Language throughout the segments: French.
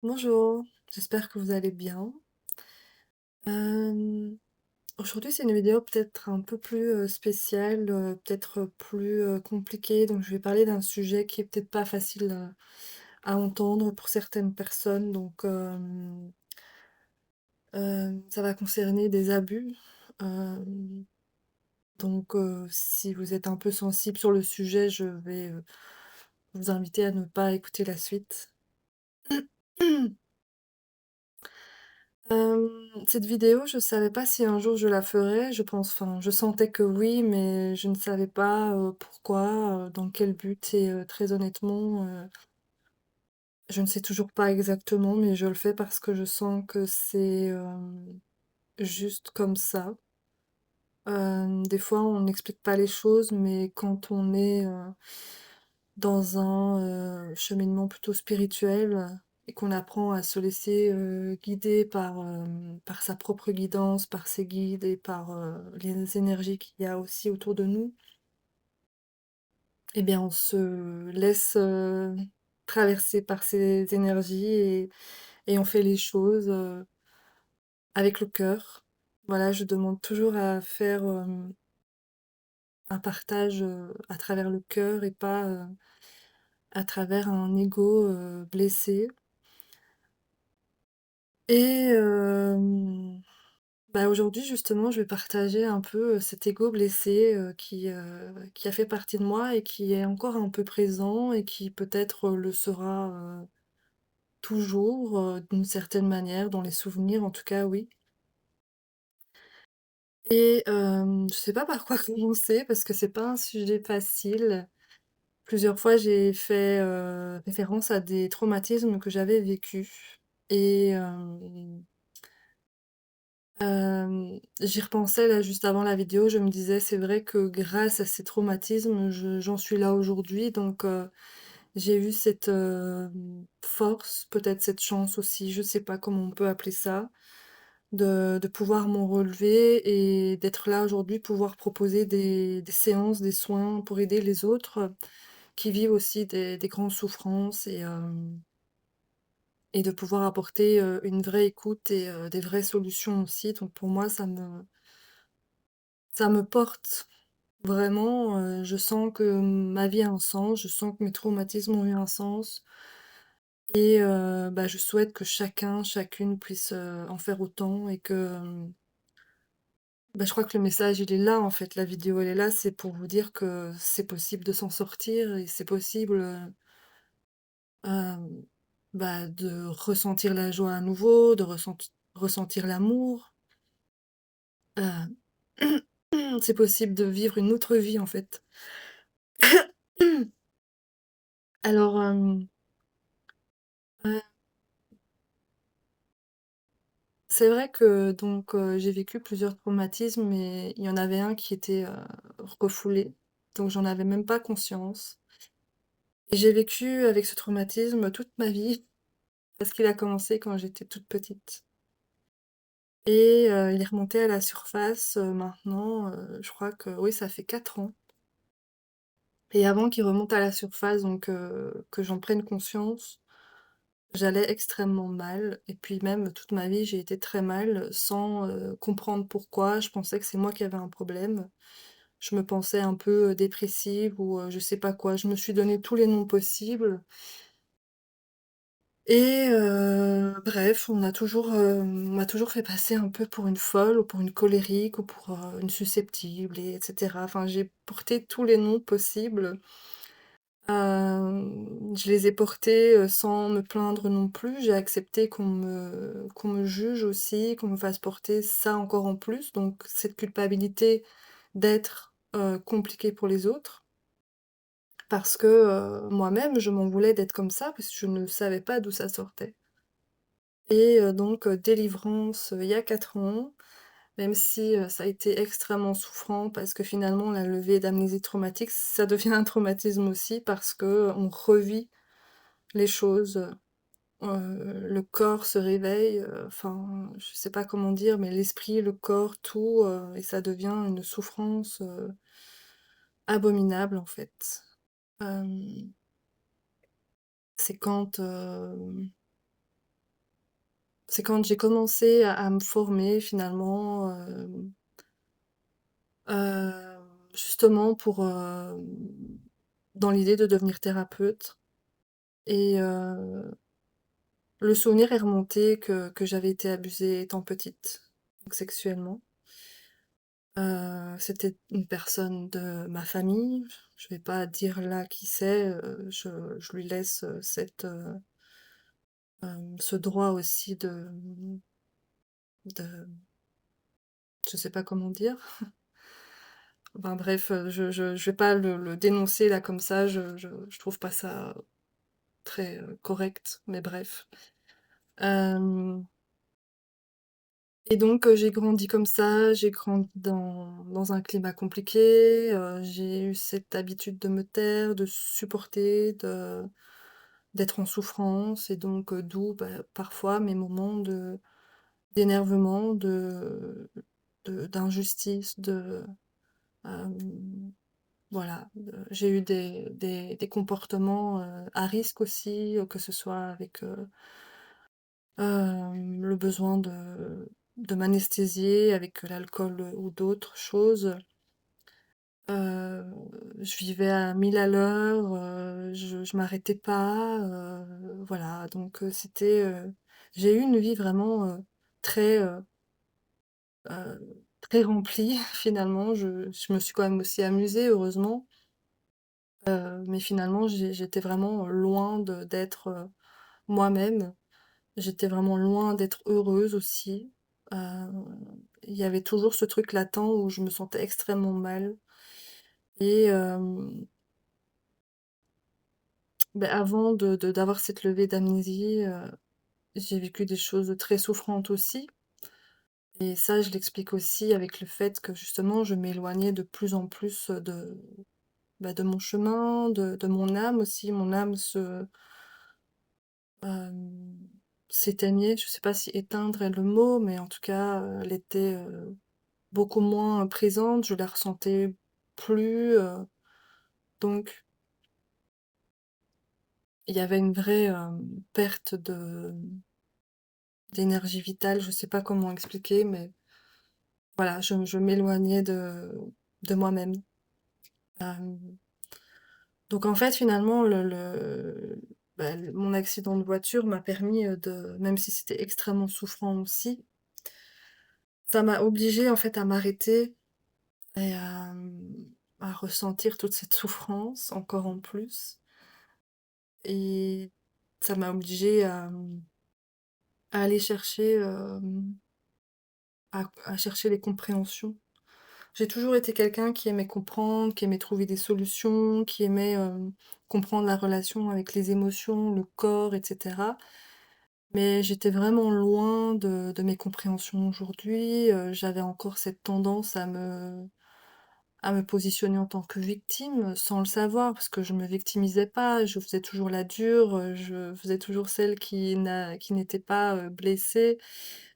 Bonjour, j'espère que vous allez bien. Hem, Aujourd'hui, c'est une vidéo peut-être un peu plus, spéciale, peut-être plus, compliquée. Donc je vais parler d'un sujet qui est peut-être pas facile, à entendre pour certaines personnes. Donc ça va concerner des abus. Hem, si vous êtes un peu sensible sur le sujet, je vais, vous inviter à ne pas écouter la suite. Cette vidéo, je savais pas si un jour je la ferais, je sentais que oui, mais je ne savais pas, pourquoi, dans quel but et très honnêtement, je ne sais toujours pas exactement, mais je le fais parce que je sens que c'est, juste comme ça. Des fois, on n'explique pas les choses, mais quand on est, dans un, cheminement plutôt spirituel, et qu'on apprend à se laisser, guider par sa propre guidance, par ses guides et par, les énergies qu'il y a aussi autour de nous, eh bien, on se laisse, traverser par ces énergies et on fait les choses, avec le cœur. Voilà, je demande toujours à faire, un partage, à travers le cœur et pas, à travers un ego, blessé. Et bah, aujourd'hui justement, je vais partager un peu, cet ego blessé, qui a fait partie de moi et qui est encore un peu présent et qui peut-être, le sera, toujours, d'une certaine manière dans les souvenirs en tout cas, oui. Et je sais pas par quoi commencer parce que c'est pas un sujet facile. Plusieurs fois, j'ai fait, référence à des traumatismes que j'avais vécus et j'y repensais là juste avant la vidéo, je me disais: «C'est vrai que grâce à ces traumatismes, je j'en suis là aujourd'hui», donc j'ai eu cette, force, peut-être cette chance aussi, je sais pas comment on peut appeler ça, de pouvoir m'en relever et d'être là aujourd'hui, pouvoir proposer des séances, des soins pour aider les autres, qui vivent aussi des grandes souffrances et de pouvoir apporter, une vraie écoute et des vraies solutions aussi. Donc pour moi, ça me porte vraiment, je sens que ma vie a un sens, je sens que mes traumatismes ont eu un sens et bah, je souhaite que chacun, chacune puisse, en faire autant et que, bah, je crois que le message il est là en fait, la vidéo elle est là, c'est pour vous dire que c'est possible de s'en sortir et c'est possible, bah, de ressentir la joie à nouveau, de ressentir l'amour, heu, c'est possible de vivre une autre vie en fait. Alors, heu c'est vrai que donc j'ai vécu plusieurs traumatismes, mais il y en avait un qui était, refoulé, donc j'en avais même pas conscience et j'ai vécu avec ce traumatisme toute ma vie parce qu'il a commencé quand j'étais toute petite et il est remonté à la surface, maintenant, je crois que oui, ça fait 4 ans et avant qu'il remonte à la surface, donc que j'en prenne conscience, j'allais extrêmement mal et puis même toute ma vie, j'ai été très mal sans, comprendre pourquoi. Je pensais que c'est moi qui avais un problème. Je me pensais un peu, dépressive ou, je sais pas quoi. Je me suis donné tous les noms possibles et bref, on m'a toujours fait passer un peu pour une folle ou pour une colérique ou pour, une susceptible et etc. Enfin, j'ai porté tous les noms possibles. Je les ai portés, sans me plaindre non plus. J'ai accepté qu'on me juge aussi, qu'on me fasse porter ça encore en plus, donc cette culpabilité d'être, compliquée pour les autres. Parce que, moi-même, je m'en voulais d'être comme ça, parce que je ne savais pas d'où ça sortait et donc délivrance, il y a 4 ans, même si, ça a été extrêmement souffrant parce que finalement la levée d'amnésie traumatique, ça devient un traumatisme aussi parce qu'on revit les choses, le corps se réveille, enfin, je sais pas comment dire, mais l'esprit, le corps, tout, et ça devient une souffrance, abominable, en fait. Hem, c'est quand, C'est quand j'ai commencé à me former finalement, justement pour, dans l'idée de devenir thérapeute et le souvenir est remonté que j'avais été abusée étant petite, donc sexuellement. C'était une personne de ma famille. Je vais pas dire là qui c'est, je lui laisse, ce droit aussi de je sais pas comment dire. Enfin bref, je vais pas le dénoncer là comme ça, je trouve pas ça très, correct, mais bref. Hem Et donc, j'ai grandi comme ça, j'ai grandi dans un climat compliqué, j'ai eu cette habitude de me taire, de supporter, d'être en souffrance et donc, d'où, bah, parfois mes moments d'énervement, d'injustice, hem, voilà, j'ai eu des comportements, à risque aussi, que ce soit avec, le besoin de m'anesthésier avec l'alcool, ou d'autres choses. Heu, je vivais à 1000 à l'heure, je m'arrêtais pas, voilà donc j'ai eu une vie vraiment, très, très remplie finalement. Je me suis quand même aussi amusée heureusement, mais finalement j'étais vraiment loin d'être, moi-même. J'étais vraiment loin d'être heureuse aussi. Heu, il y avait toujours ce truc latent où je me sentais extrêmement mal et avant d'avoir cette levée d'amnésie, j'ai vécu des choses très souffrantes aussi et ça, je l'explique aussi avec le fait que justement je m'éloignais de plus en plus, de mon chemin, de mon âme aussi. Mon âme hem, s'éteignait. Je sais pas si éteindre est le mot, mais en tout cas, elle était, beaucoup moins présente, je la ressentais plus, donc il y avait une vraie, perte d'énergie vitale, je sais pas comment expliquer, mais voilà, je m'éloignais de moi-même. Hem, donc en fait, finalement, mon accident de voiture m'a permis, de même si c'était extrêmement souffrant aussi, ça m'a obligée, en fait, à m'arrêter et à ressentir toute cette souffrance encore en plus et ça m'a obligée à aller chercher, à chercher les compréhensions. J'ai toujours été quelqu'un qui aimait comprendre, qui aimait trouver des solutions, qui aimait, comprendre la relation avec les émotions, le corps et cetera. Mais j'étais vraiment loin de mes compréhensions aujourd'hui, j'avais encore cette tendance à me positionner en tant que victime, sans le savoir, parce que je me victimisais pas, je faisais toujours la dure, je faisais toujours celle qui n'était pas, blessée.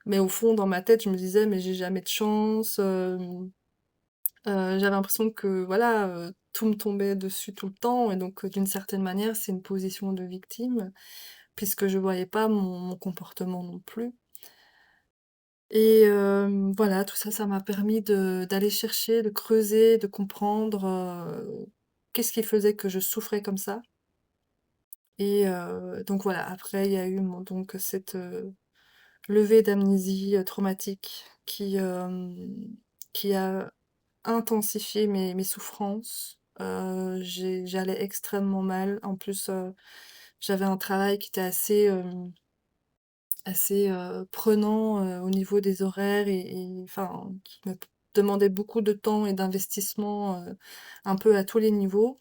Mais au fond, dans ma tête, je me disais: «Mais j'ai jamais de chance», j'avais l'impression que voilà, tout me tombait dessus tout le temps et donc d'une certaine manière, c'est une position de victime, puisque je voyais pas mon comportement non plus et voilà, tout ça, ça m'a permis d'aller chercher, de creuser, de comprendre, qu'est-ce qui faisait que je souffrais comme ça et donc voilà, après il y a eu cette, levée d'amnésie, traumatique qui a intensifié mes souffrances. J'allais extrêmement mal. En plus, j'avais un travail qui était assez, prenant, au niveau des horaires et enfin, qui me demandait beaucoup de temps et d'investissement, un peu à tous les niveaux.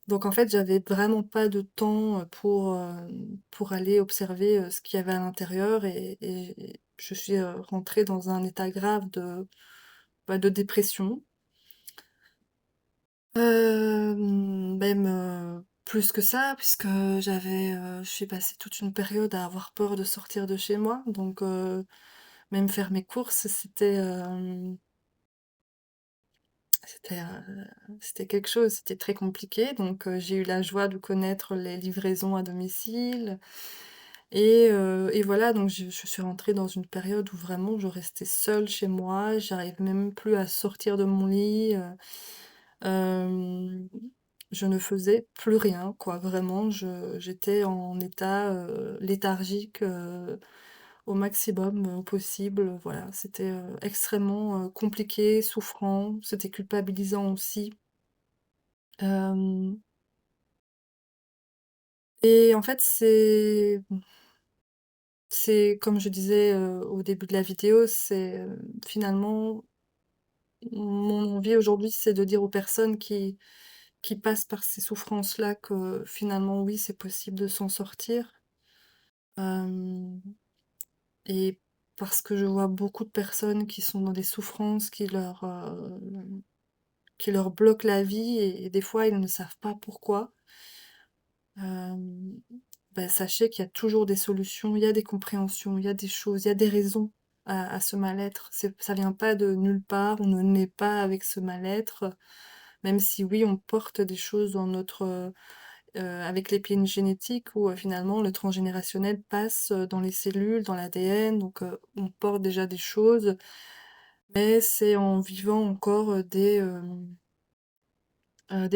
Donc en fait, j'avais vraiment pas de temps, pour aller observer, ce qu'il y avait à l'intérieur et je suis, rentrée dans un état grave de dépression. Même, plus que ça puisque je suis passée toute une période à avoir peur de sortir de chez moi donc même faire mes courses, c'était quelque chose, c'était très compliqué donc j'ai eu la joie de connaître les livraisons à domicile Et voilà, donc je suis rentrée dans une période où vraiment je restais seule chez moi, j'arrive même plus à sortir de mon lit, hem, je ne faisais plus rien quoi, vraiment j'étais en état, léthargique, au maximum, possible, voilà. C'était, extrêmement, compliqué, souffrant, c'était culpabilisant aussi. Hem et en fait, c'est comme je disais, au début de la vidéo, c'est, finalement, mon envie aujourd'hui, c'est de dire aux personnes qui passent par ces souffrances-là que finalement, oui, c'est possible de s'en sortir. Hem et parce que je vois beaucoup de personnes qui sont dans des souffrances qui leur bloquent la vie et des fois, ils ne savent pas pourquoi. Hem, Sachez qu'il y a toujours des solutions, il y a des compréhensions, il y a des choses, il y a des raisons à ce mal-être. Ça vient pas de nulle part, on ne naît pas avec ce mal-être, même si oui, on porte des choses dans notre, avec l'épigénétique où, finalement le transgénérationnel passe, dans les cellules, dans l'ADN, donc on porte déjà des choses, mais c'est en vivant encore, des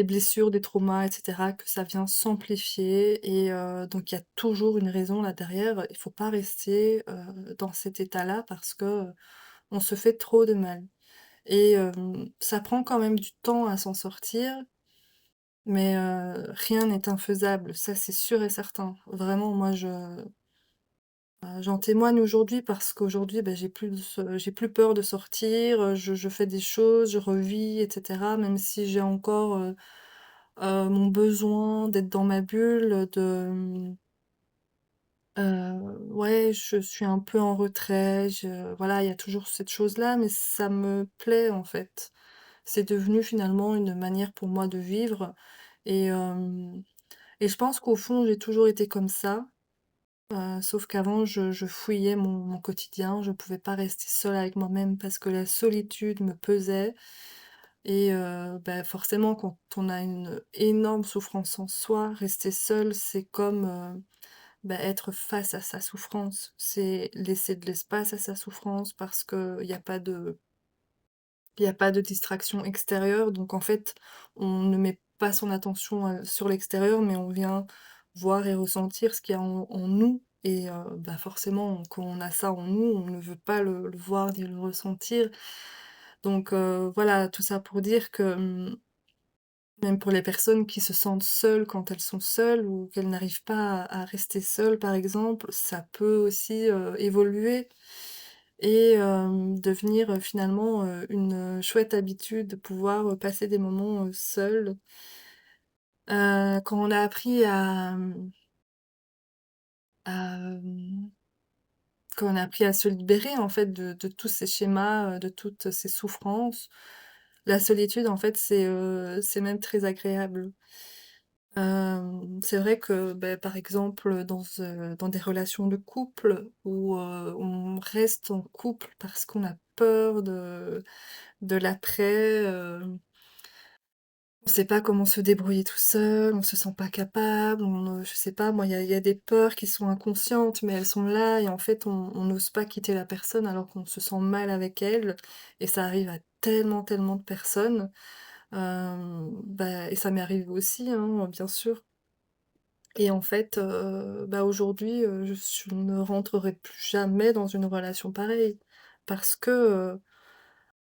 blessures, des traumas et cetera, que ça vient s'amplifier et donc il y a toujours une raison là derrière. Il faut pas rester, dans cet état-là parce que, on se fait trop de mal et ça prend quand même du temps à s'en sortir, mais rien n'est infaisable, ça c'est sûr et certain. Vraiment moi j'en témoigne aujourd'hui parce qu'aujourd'hui, j'ai plus peur de sortir, je fais des choses, je revis et cetera, même si j'ai encore, mon besoin d'être dans ma bulle, ouais, je suis un peu en retrait, voilà, il y a toujours cette chose-là, mais ça me plaît, en fait. C'est devenu finalement une manière pour moi de vivre et je pense qu'au fond, j'ai toujours été comme ça, sauf qu'avant je fouillais mon quotidien, je pouvais pas rester seule avec moi-même parce que la solitude me pesait et forcément quand on a une énorme souffrance en soi, rester seul, c'est comme, être face à sa souffrance. C'est laisser de l'espace à sa souffrance parce qu'il y a pas de distraction extérieure, donc en fait, on ne met pas son attention, sur l'extérieur, mais on vient voir et ressentir ce qu'il y a en nous et forcément, quand on a ça en nous, on ne veut pas le voir ni le ressentir. Donc voilà, tout ça pour dire que, même pour les personnes qui se sentent seules quand elles sont seules ou qu'elles n'arrivent pas à rester seules, par exemple, ça peut aussi, évoluer et devenir, finalement, une, chouette habitude de pouvoir, passer des moments, seuls. Quand on a appris à, quand on a appris à se libérer, en fait, de tous ces schémas, de toutes ces souffrances, la solitude, en fait, c'est même très agréable. C'est vrai que, par exemple, dans des relations de couple où, on reste en couple parce qu'on a peur de l'après, on sait pas comment se débrouiller tout seul, on se sent pas capable, je sais pas moi, il y a des peurs qui sont inconscientes, mais elles sont là et en fait on n'ose pas quitter la personne alors qu'on se sent mal avec elle et ça arrive à tellement, tellement de personnes. Et ça m'est arrivé aussi, hein, bien sûr. Et en fait, aujourd'hui, je ne rentrerai plus jamais dans une relation pareille parce que,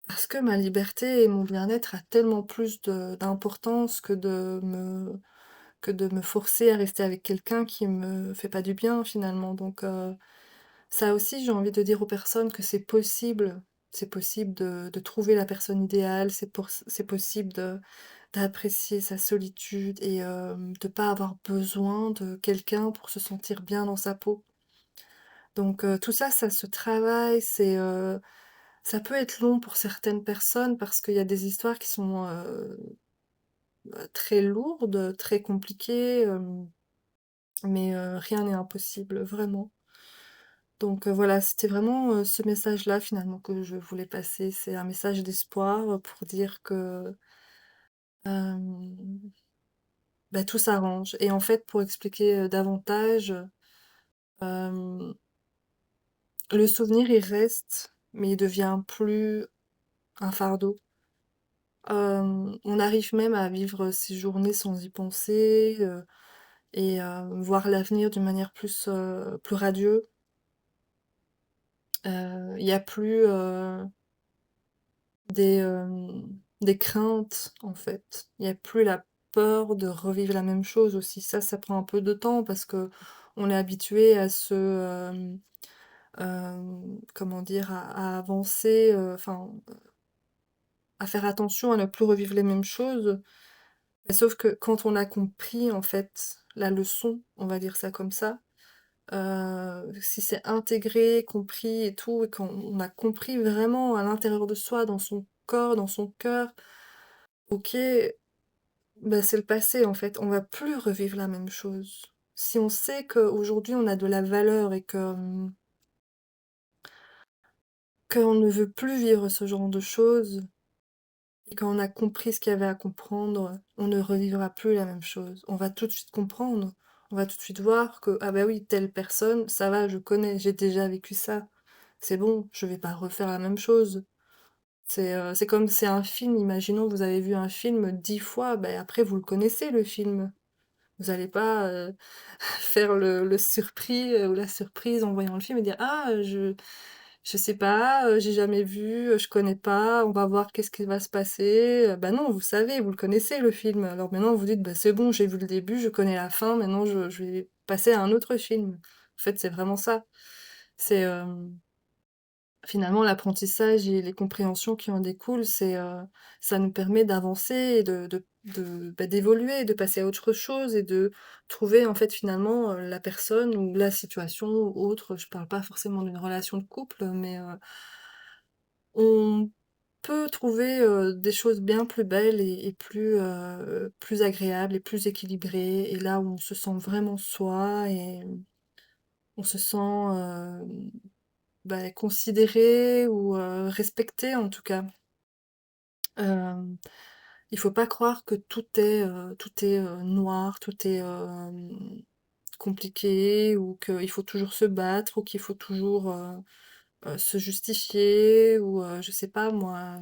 parce que ma liberté et mon bien-être a tellement plus d'importance que de me forcer à rester avec quelqu'un qui me fait pas du bien finalement. Donc ça aussi, j'ai envie de dire aux personnes que c'est possible de trouver la personne idéale, c'est possible d'apprécier sa solitude et de pas avoir besoin de quelqu'un pour se sentir bien dans sa peau. Donc tout ça, ça se travaille, ça peut être long pour certaines personnes parce qu'il y a des histoires qui sont, très lourdes, très compliquées, mais rien n'est impossible, vraiment. Donc voilà, c'était vraiment, ce message-là finalement que je voulais passer. C'est un message d'espoir, pour dire que, hem, tout s'arrange et en fait pour expliquer, davantage, hem, le souvenir, il reste, mais il devient plus un fardeau. On arrive même à vivre ces journées sans y penser, et voir l'avenir d'une manière plus radieux. Il y a plus, des craintes, en fait. Il y a plus la peur de revivre la même chose aussi. Ça prend un peu de temps parce qu'on est habitué à comment dire? À avancer, enfin, à faire attention à ne plus revivre les mêmes choses. Mais sauf que quand on a compris, en fait, la leçon, on va dire ça comme ça, si c'est intégré, compris et tout, et quand on a compris vraiment à l'intérieur de soi, dans son corps, dans son cœur, OK, bah, c'est le passé, en fait, on va plus revivre la même chose. Si on sait qu'aujourd'hui on a de la valeur et qu'on ne veut plus vivre ce genre de choses et quand on a compris ce qu'il y avait à comprendre, on ne revivra plus la même chose. On va tout de suite comprendre. On va tout de suite voir que: «Ah bah oui, telle personne, ça va, je connais, j'ai déjà vécu ça. C'est bon, je vais pas refaire la même chose». C'est comme c'est un film, imaginons vous avez vu un film 10 fois, beh, après vous le connaissez le film. Vous allez pas, faire le surpris, ou la surprise en voyant le film et dire: «Ah, je sais pas, j'ai jamais vu, je connais pas, on va voir qu'est-ce qui va se passer», bah non, vous savez, vous le connaissez le film. Alors maintenant vous dites: «Bah, c'est bon, j'ai vu le début, je connais la fin, maintenant je vais passer à un autre film». En fait, c'est vraiment ça. C'est, finalement l'apprentissage et les compréhensions qui en découlent, ça nous permet d'avancer et bah, d'évoluer, de passer à autre chose et de trouver en fait finalement, la personne ou la situation ou autre. Je parle pas forcément d'une relation de couple, mais, on peut trouver, des choses bien plus belles et plus agréables et plus équilibrées et là où on se sent vraiment soi et on se sent, bah, considéré ou, respecté en tout cas. Hem, il faut pas croire que tout est noir, tout est, compliqué ou qu'il faut toujours se battre ou qu'il faut toujours, se justifier ou, je sais pas moi,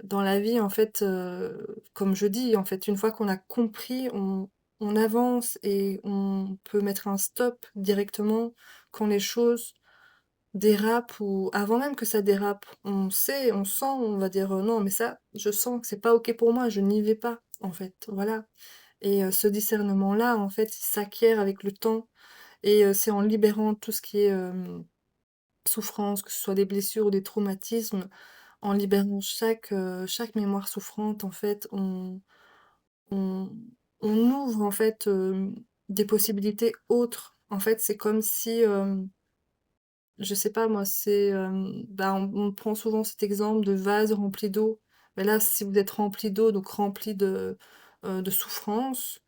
dans la vie en fait, comme je dis, en fait, une fois qu'on a compris, on avance et on peut mettre un stop directement quand les choses dérape ou avant même que ça dérape, on sait, on sent, on va dire: «Non, mais ça, je sens que c'est pas OK pour moi, je n'y vais pas», en fait, voilà et ce discernement-là, en fait, il s'acquiert avec le temps et c'est en libérant tout ce qui est, souffrance, que ce soit des blessures ou des traumatismes, en libérant chaque mémoire souffrante, en fait, on on ouvre, en fait, des possibilités autres. En fait, c'est comme si, je sais pas moi, bah, on prend souvent cet exemple de vase rempli d'eau. Mais là, si vous êtes rempli d'eau, donc rempli de souffrance,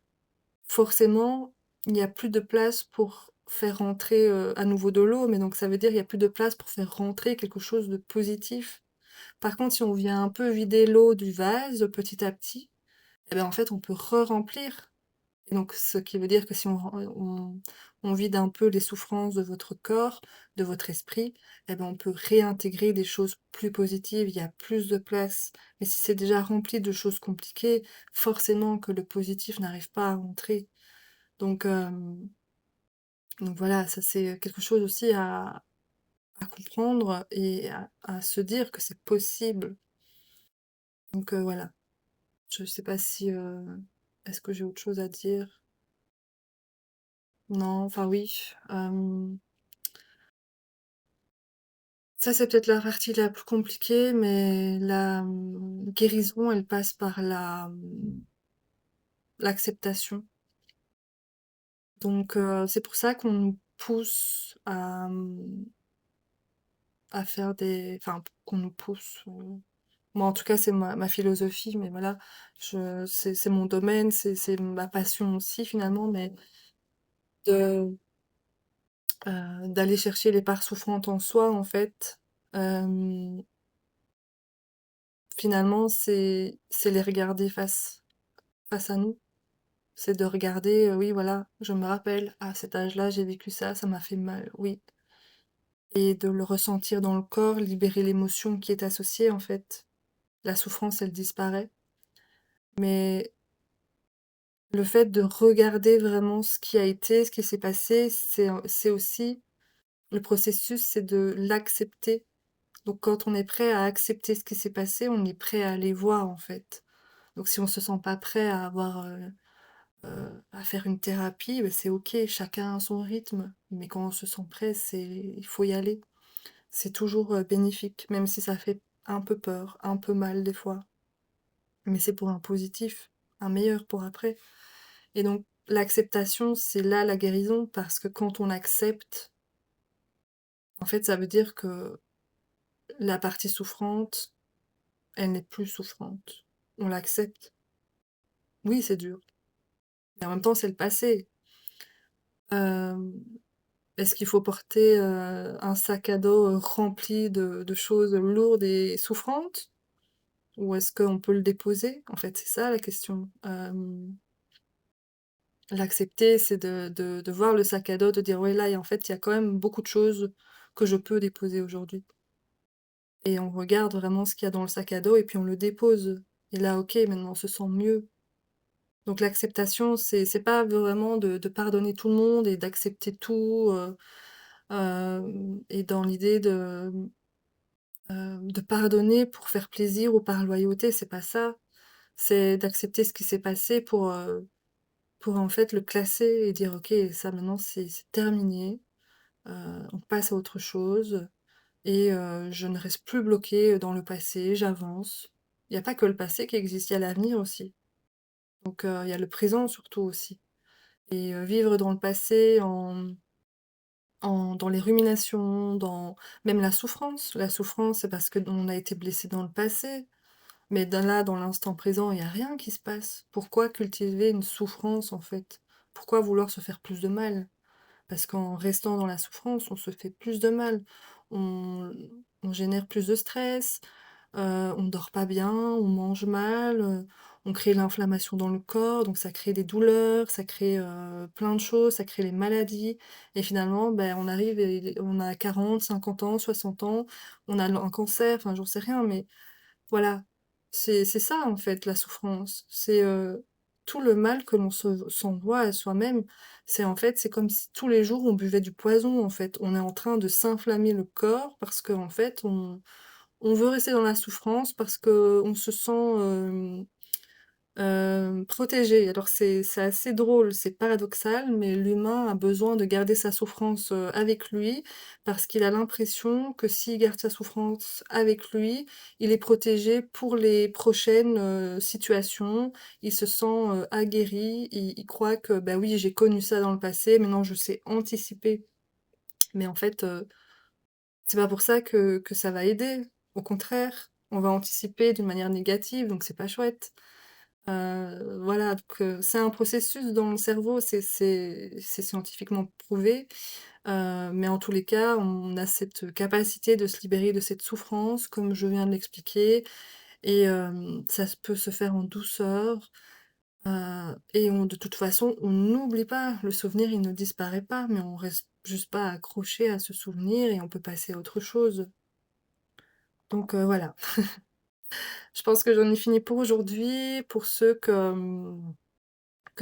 forcément, il n'y a plus de place pour faire rentrer, à nouveau de l'eau, mais donc ça veut dire il y a plus de place pour faire rentrer quelque chose de positif. Par contre, si on vient un peu vider l'eau du vase petit à petit, et ben, en fait, on peut re-remplir. Et donc ce qui veut dire que si on vide un peu les souffrances de votre corps, de votre esprit, et ben, on peut réintégrer des choses plus positives, il y a plus de place. Mais si c'est déjà rempli de choses compliquées, forcément que le positif n'arrive pas à rentrer. Donc donc voilà, ça c'est quelque chose aussi à comprendre et à se dire que c'est possible. Donc voilà, je sais pas si, est-ce que j'ai autre chose à dire? Non, enfin oui, ça, c'est peut-être la partie la plus compliquée, mais la, guérison, elle passe par l'acceptation. Donc c'est pour ça qu'on nous pousse à faire des enfin, qu'on nous pousse, moi, en tout cas, c'est ma philosophie, mais voilà, c'est mon domaine, c'est ma passion aussi finalement, mais de, d'aller chercher les parts souffrantes en soi, en fait, hem, finalement, c'est les regarder face à nous. C'est de regarder, oui voilà, je me rappelle, à cet âge-là, j'ai vécu ça, ça m'a fait mal, oui et de le ressentir dans le corps, libérer l'émotion qui est associée, en fait. La souffrance, elle disparaît, mais le fait de regarder vraiment ce qui a été, ce qui s'est passé, c'est aussi le processus, c'est de l'accepter. Donc quand on est prêt à accepter ce qui s'est passé, on est prêt à aller voir, en fait. Donc si on se sent pas prêt à avoir, à faire une thérapie, bah, c'est OK, chacun a son rythme. Mais quand on se sent prêt, il faut y aller. C'est toujours, bénéfique, même si ça fait un peu peur, un peu mal des fois. Mais c'est pour un positif, un meilleur pour après. Et donc l'acceptation, c'est là la guérison parce que quand on accepte, en fait, ça veut dire que la partie souffrante, elle n'est plus souffrante. On l'accepte. Oui, c'est dur, mais en même temps, c'est le passé. Hem, est-ce qu'il faut porter, un sac à dos, rempli de choses lourdes et souffrantes? Ou est-ce qu'on peut le déposer? En fait, c'est ça la question. L'accepter, c'est de voir le sac à dos, de dire: «Ouais, là, et en fait, il y a quand même beaucoup de choses que je peux déposer aujourd'hui» et on regarde vraiment ce qu'il y a dans le sac à dos et puis on le dépose et là, OK, maintenant on se sent mieux. Donc l'acceptation, c'est pas vraiment de pardonner tout le monde et d'accepter tout, et dans l'idée de pardonner pour faire plaisir ou par loyauté, c'est pas ça. C'est d'accepter ce qui s'est passé pour en fait le classer et dire: «OK, ça maintenant c'est terminé, on passe à autre chose et je ne reste plus bloquée, dans le passé, j'avance». Il y a pas que le passé qui existe, il y a l'avenir aussi. Donc il y a le présent surtout aussi et vivre dans le passé dans les ruminations, dans même la souffrance. La souffrance, c'est parce qu'on a été blessé dans le passé, mais dans l'instant présent, il y a rien qui se passe. Pourquoi cultiver une souffrance, en fait? Pourquoi vouloir se faire plus de mal? Parce qu'en restant dans la souffrance, on se fait plus de mal. On on génère plus de stress, on dort pas bien, on mange mal, on crée l'inflammation dans le corps, donc ça crée des douleurs, ça crée, plein de choses, ça crée les maladies et finalement, ben, on arrive et on a 40, 50 ans, 60 ans, on a un cancer, enfin j'en sais rien, mais voilà. C'est ça en fait la souffrance. C'est, tout le mal que l'on s'envoie à soi-même. C'est comme si tous les jours on buvait du poison en fait. On est en train de s'inflammer le corps parce qu'en fait on veut rester dans la souffrance parce qu'on se sent, protégé. Alors c'est assez drôle, c'est paradoxal, mais l'humain a besoin de garder sa souffrance, avec lui parce qu'il a l'impression que s'il garde sa souffrance avec lui, il est protégé pour les prochaines, situations. Il se sent, aguerri, il croit que: «Bah oui, j'ai connu ça dans le passé, maintenant je sais anticiper». Mais en fait, c'est pas pour ça que ça va aider. Au contraire, on va anticiper d'une manière négative, donc c'est pas chouette. Voilà, donc c'est un processus dans le cerveau, c'est scientifiquement prouvé, mais en tous les cas, on a cette capacité de se libérer de cette souffrance, comme je viens de l'expliquer et ça peut se faire en douceur, et de toute façon, on n'oublie pas. Le souvenir, il ne disparaît pas, mais on reste juste pas accroché à ce souvenir et on peut passer à autre chose. Donc voilà. Je pense que j'en ai fini pour aujourd'hui. Pour ceux que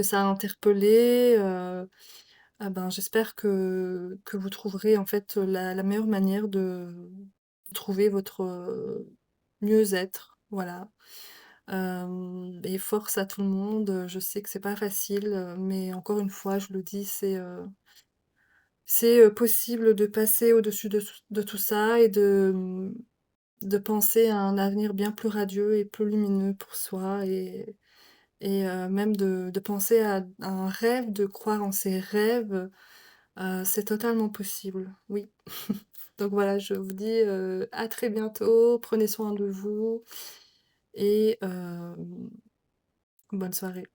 ça a interpellé, ah ben, j'espère que vous trouverez en fait, la meilleure manière de trouver votre, mieux-être, voilà. Et force à tout le monde, je sais que c'est pas facile, mais encore une fois, je le dis, c'est, possible de passer au-dessus de tout ça et de penser à un avenir bien plus radieux et plus lumineux pour soi et même de penser à un rêve, de croire en ses rêves, c'est totalement possible, oui. Donc voilà, je vous dis, à très bientôt, prenez soin de vous et bonne soirée.